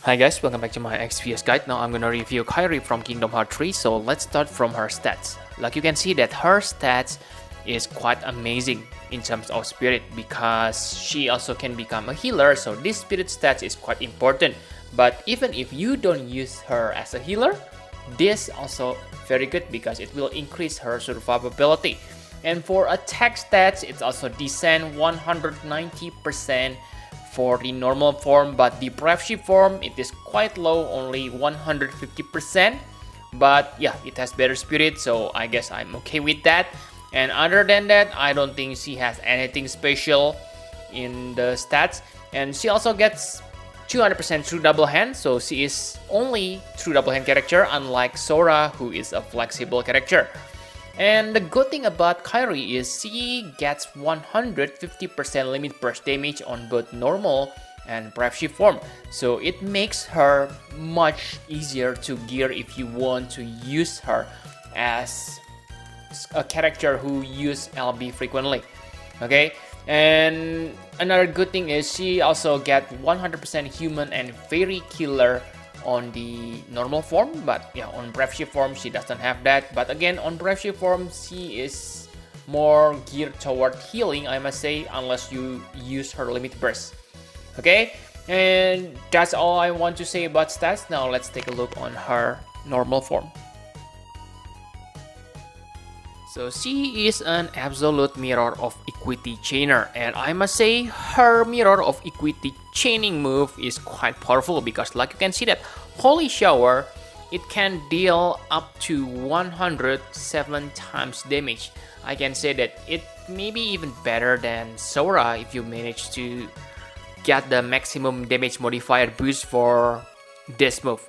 Hi guys, welcome back to my XPS guide. Now I'm gonna review Kairi from Kingdom Hearts 3, so let's start from her stats. Like you can see that her stats is quite amazing in terms of spirit because she also can become a healer, so this spirit stats is quite important. But even if you don't use her as a healer, this also very good because it will increase her survivability. And for attack stats, it's also decent, 190% for the normal form, but the Brave form it is quite low, only 150%. But yeah, it has better spirit, so I guess I'm okay with that. And other than that, I don't think she has anything special in the stats. And she also gets 200% true double hand, so she is only true double hand character, unlike Sora, who is a flexible character. And the good thing about Kairi is she gets 150% limit burst damage on both normal and Brave form, so it makes her much easier to gear if you want to use her as a character who use LB frequently. Okay, and another good thing is she also get 100% human and fairy killer on the normal form, but yeah, on Brave form she doesn't have that. But again, on Brave form she is more geared toward healing, I must say, unless you use her limit burst. Okay, and that's all I want to say about stats. Now let's take a look on her normal form. So she is an absolute mirror of equity chainer, and I must say her mirror of equity chaining move is quite powerful because like you can see that Holy Shower, it can deal up to 107 times damage. I can say that it may be even better than Sora if you manage to get the maximum damage modifier boost for this move.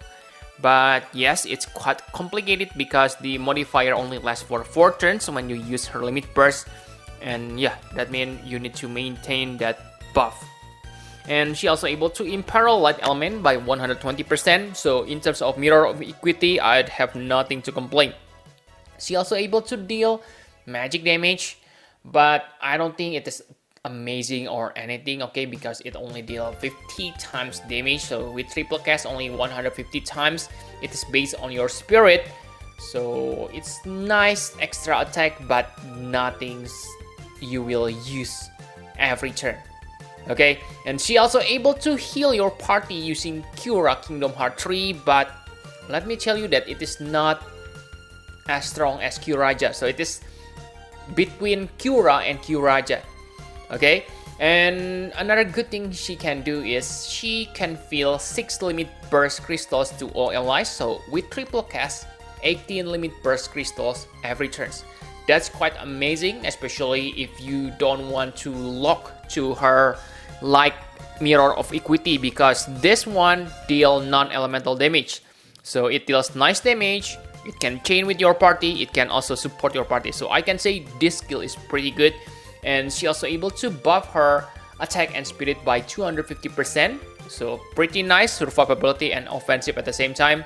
But yes, it's quite complicated because the modifier only lasts for 4 turns when you use her limit burst, and yeah, that means you need to maintain that buff. And she also able to imperil light element by 120%, so in terms of mirror of equity, I'd have nothing to complain. She also able to deal magic damage, but I don't think it is amazing or anything, okay, because it only deal 50 times damage. So with triple cast only 150 times, it is based on your spirit, so it's nice extra attack, but nothing you will use every turn. Okay, and she also able to heal your party using Cura Kingdom Hearts 3, but let me tell you that it is not as strong as Curaja, so it is between Cura and Curaja. Okay, and another good thing she can do is she can fill 6 limit burst crystals to all allies, so with triple cast 18 limit burst crystals every turn. That's quite amazing, especially if you don't want to lock to her like mirror of equity, because this one deal non-elemental damage, so it deals nice damage, it can chain with your party, it can also support your party, so I can say this skill is pretty good. And she also able to buff her attack and spirit by 250%, so pretty nice survivability and offensive at the same time.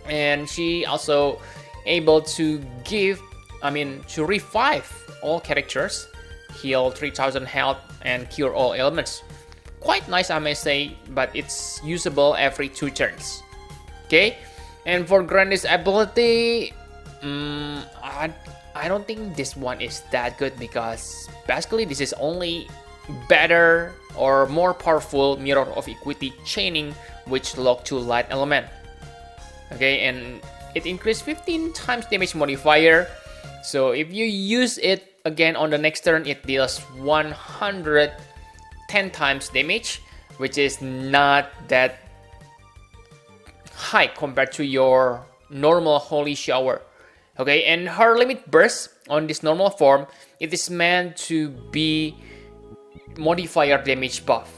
And she also able to to revive all characters, heal 3000 health, and cure all ailments. Quite nice, I may say, but it's usable every 2 turns. Okay, and for Grandis ability, I don't think this one is that good because basically this is only better or more powerful mirror of equity chaining which lock to light element. Okay, and it increased 15 times damage modifier, so if you use it again on the next turn, it deals 110 times damage, which is not that high compared to your normal Holy Shower. Okay, and her limit burst on this normal form, it is meant to be modifier damage buff,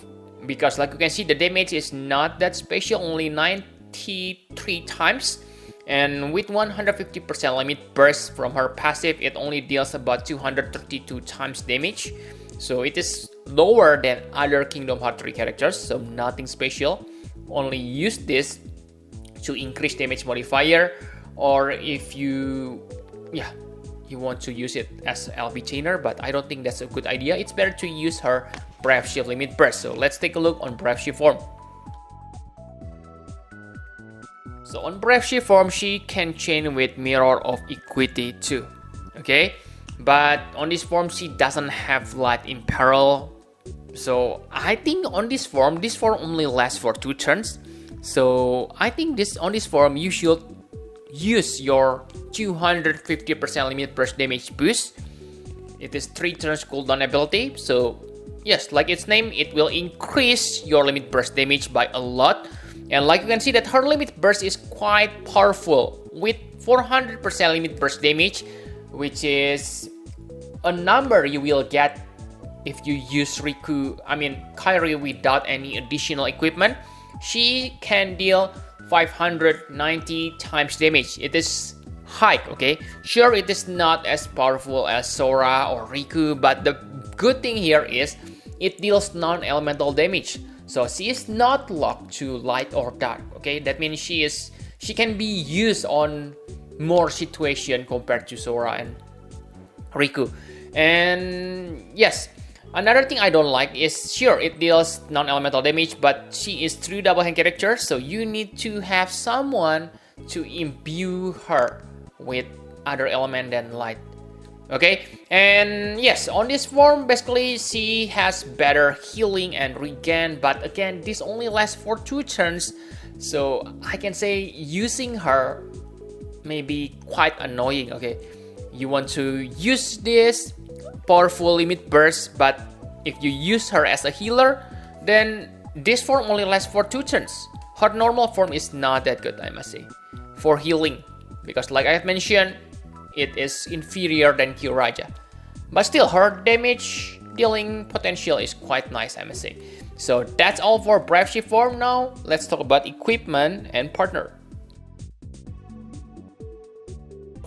because like you can see the damage is not that special, only 93 times, and with 150% limit burst from her passive, it only deals about 232 times damage, so it is lower than other Kingdom Hearts 3 characters, so nothing special. Only use this to increase damage modifier, or if you want to use it as LB chainer, but I don't think that's a good idea. It's better to use her Brave limit burst. So let's take a look on Brave form. So on Brave Shift form, she can chain with Mirror of Equity too. Okay, but on this form, she doesn't have Light in Peril. So I think on this form only lasts for 2 turns. So I think on this form, you should use your 250% limit burst damage boost. It is 3 turns cooldown ability. So yes, like its name, it will increase your limit burst damage by a lot. And like you can see that her limit burst is quite powerful with 400% limit burst damage, which is a number you will get if you use Kairi without any additional equipment. She can deal 590 times damage. It is high, okay? Sure, it is not as powerful as Sora or Riku, but the good thing here is it deals non-elemental damage. So she is not locked to light or dark, okay? That means she can be used on more situation compared to Sora and Riku. And yes, another thing I don't like is, sure, it deals non-elemental damage, but she is true double hand character, so you need to have someone to imbue her with other element than light. Okay, and yes, on this form, basically she has better healing and regen, but again, this only lasts for 2 turns, so I can say using her may be quite annoying. Okay, you want to use this powerful limit burst, but if you use her as a healer, then this form only lasts for 2 turns. Her normal form is not that good, I must say, for healing, because like I have mentioned, it is inferior than Kyuraja. But still, her damage dealing potential is quite nice, I must say. So that's all for Brave Shift form. Now, let's talk about equipment and partner.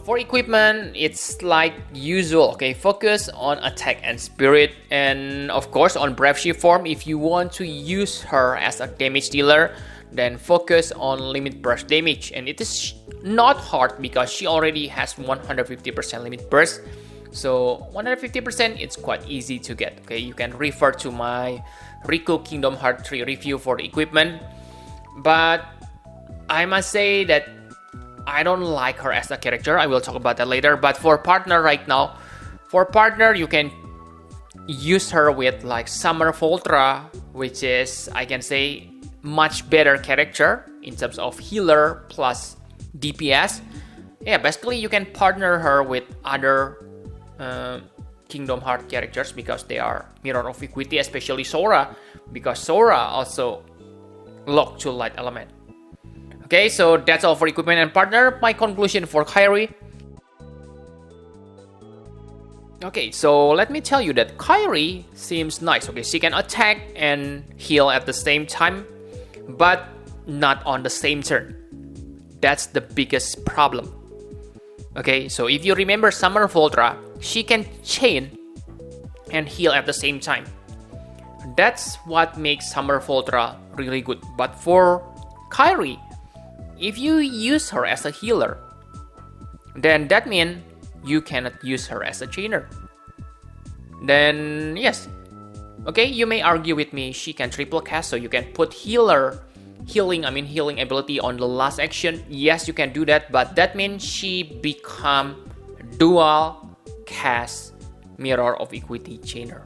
For equipment, it's like usual, okay? Focus on attack and spirit. And of course, on Brave Shift form, if you want to use her as a damage dealer, then focus on limit burst damage. And it is not hard because she already has 150% limit burst. So 150%, it's quite easy to get, okay? You can refer to my Riku Kingdom Hearts 3 review for the equipment. But I must say that I don't like her as a character. I will talk about that later. But for partner right now, you can use her with like Summer Voltra, which is, I can say, much better character in terms of healer plus DPS. Yeah, basically you can partner her with other Kingdom Hearts characters because they are Mirror of Equity, especially Sora, because Sora also locked to light element. Okay, so that's all for equipment and partner. My conclusion for Kairi. Okay, so let me tell you that Kairi seems nice. Okay, she can attack and heal at the same time, but not on the same turn. That's the biggest problem. Okay, so if you remember Summer Voltra, she can chain and heal at the same time. That's what makes Summer Voltra really good. But for Kairi, if you use her as a healer, then that means you cannot use her as a chainer. Then yes, okay, you may argue with me, she can triple cast, so you can put healing ability on the last action. Yes, you can do that, but that means she become dual cast Mirror of Equity chainer.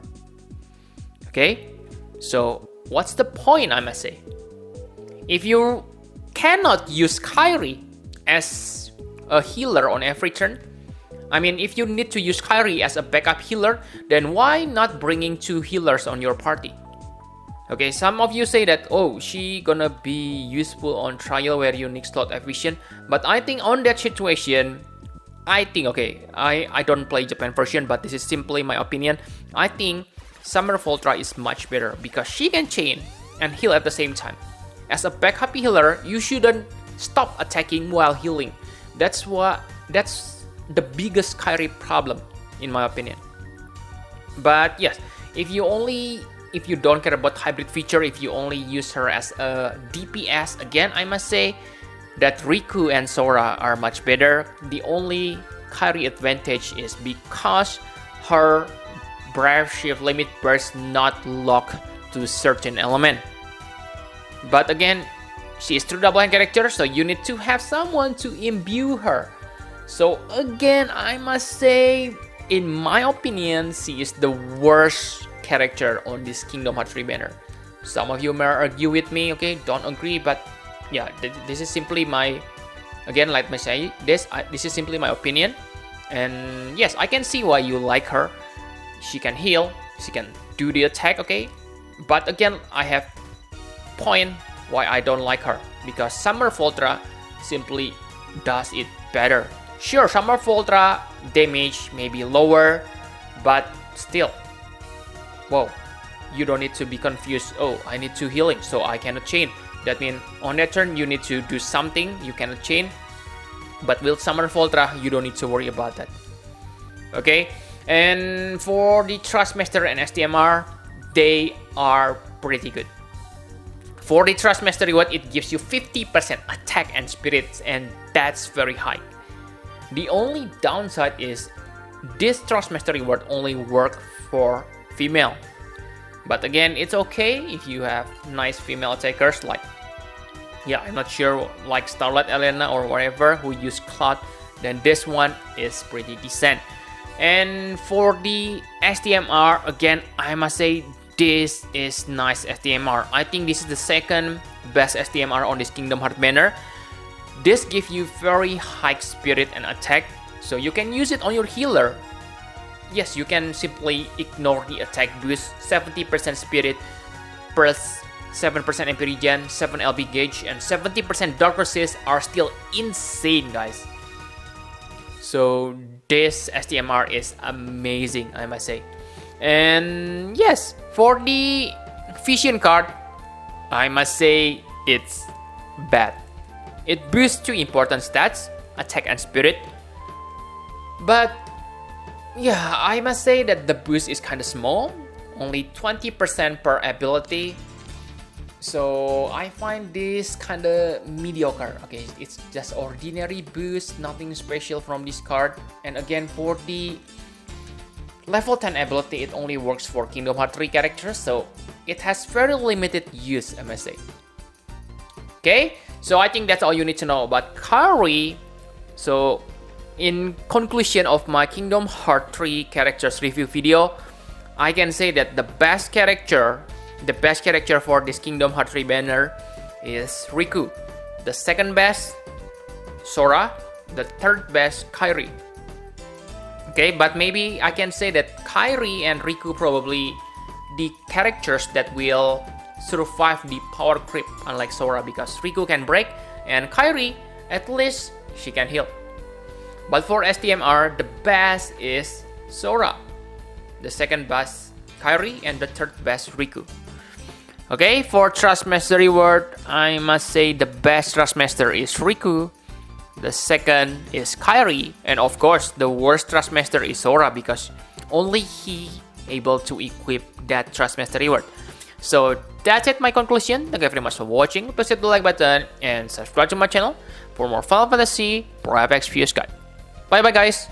Okay, so what's the point, I must say? If you cannot use Kairi as a healer on every turn, if you need to use Kairi as a backup healer, then why not bringing 2 healers on your party? Okay, some of you say that, oh, she gonna be useful on trial where you need slot efficient, but I think on that situation, I don't play Japan version, but this is simply my opinion. I think Summer Voltra is much better because she can chain and heal at the same time. As a backup healer, you shouldn't stop attacking while healing. That's the biggest Kairi problem, in my opinion. But yes, if you don't care about hybrid feature, if you only use her as a DPS, again, I must say that Riku and Sora are much better. The only Kairi advantage is because her Brave Shift limit burst not locked to certain element. But again, she is true double hand character, so you need to have someone to imbue her. So again, I must say, in my opinion, she is the worst character on this Kingdom Hearts 3 banner. Some of you may argue with me, okay, don't agree, but yeah, this is simply my, again, like I say, this is simply my opinion. And yes, I can see why you like her. She can heal, she can do the attack, okay, but again, I have point why I don't like her, because Summer Voltra simply does it better. Sure, Summer Voltra damage may be lower, but still, whoa, you don't need to be confused. Oh, I need to healing, so I cannot chain. That means on that turn you need to do something, you cannot chain. But with Summer Voltra, you don't need to worry about that. Okay, and for the Thrustmaster and STMR, they are pretty good. For the Thrustmaster reward, it gives you 50% attack and spirits, and that's very high. The only downside is this Thrustmaster reward only works for female. But again, it's okay if you have nice female attackers like, yeah, I'm not sure, like Starlight Elena or whatever who use Cloud, then this one is pretty decent. And for the STMR, again, I must say this is nice STMR. I think this is the second best STMR on this Kingdom Hearts banner. This gives you very high spirit and attack, so you can use it on your healer. Yes, you can simply ignore the attack boost, 70% spirit plus 7% MP regen, 7 LB gauge, and 70% dark resist are still insane, guys. So this STMR is amazing, I must say. And yes, for the Vision card, I must say it's bad. It boosts 2 important stats, attack and spirit. But yeah, I must say that the boost is kind of small, only 20% per ability. So I find this kind of mediocre. Okay, it's just ordinary boost, nothing special from this card. And again, for the level 10 ability, it only works for Kingdom Hearts 3 characters, so it has very limited use, I must say. Okay, so I think that's all you need to know about Kairi. So in conclusion of my Kingdom Hearts 3 characters review video, I can say that the best character for this Kingdom Hearts 3 banner is Riku. The second best, Sora. The third best, Kairi. Okay, but maybe I can say that Kairi and Riku probably the characters that will survive the power creep, unlike Sora, because Riku can break and Kairi, at least she can heal. But for STMR, the best is Sora. The second best, Kairi, and the third best, Riku. Okay, for Thrustmaster reward, I must say the best Thrustmaster is Riku. The second is Kairi, and of course, the worst Thrustmaster is Sora, because only he able to equip that Thrustmaster reward. So that's it, my conclusion. Thank you very much for watching. Please hit the like button and subscribe to my channel for more Final Fantasy Pro FX Fuse Guide. Bye bye, guys.